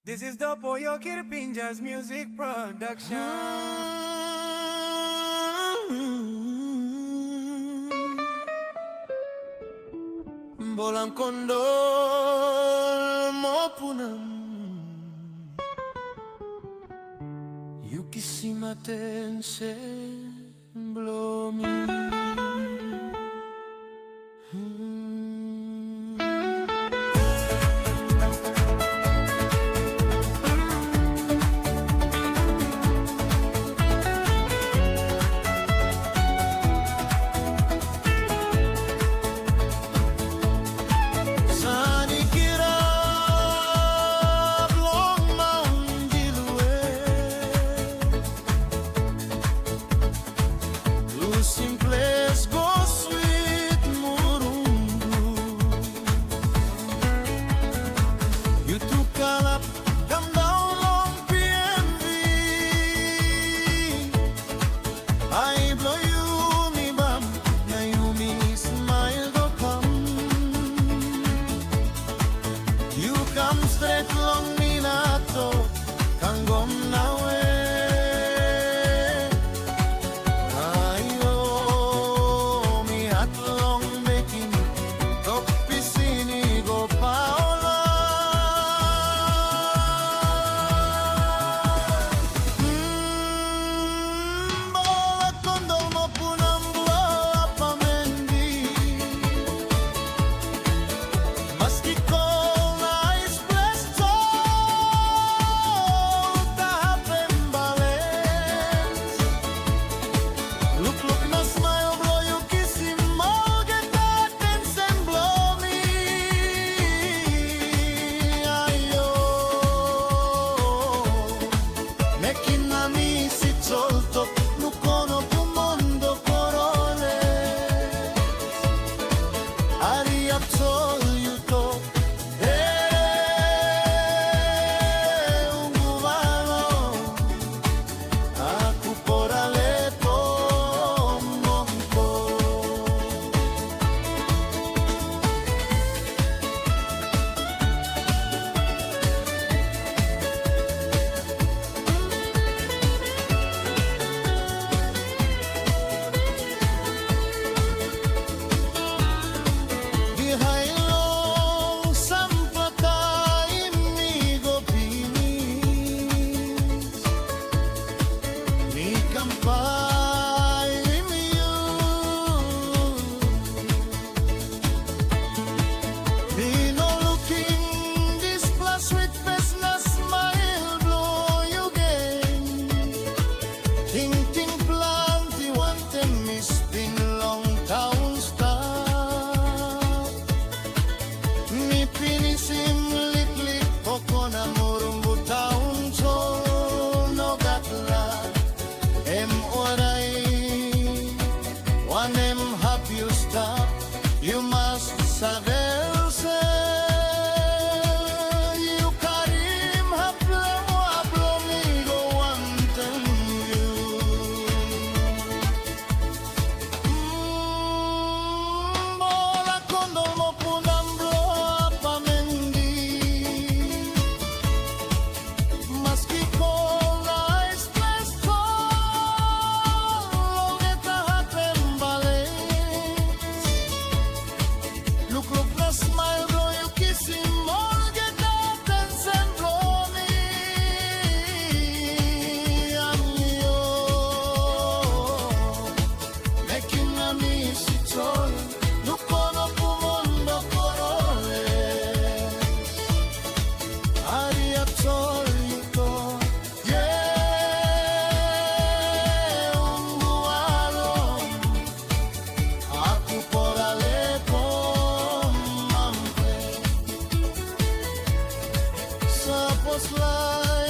This is the Pollo Kirpinjas music production. Bolang kondol mo punam Yukisima tense blomi Simples go sweet murungu You took kalap come down on PNV I blow you mi bam na you mi smile go come You come straight long mi nato kangom nawe You must saberse You karim hablo migo wanten you Bola kondol mo punam blo apamendi Maski kola express call Eta hatem bale Look na smile bro you kiss him more get up and send blow me I'm you Making a miss it all Look on up mundo corole Ari absoluto Yeah un guaro Aku por Alepo Sapos lai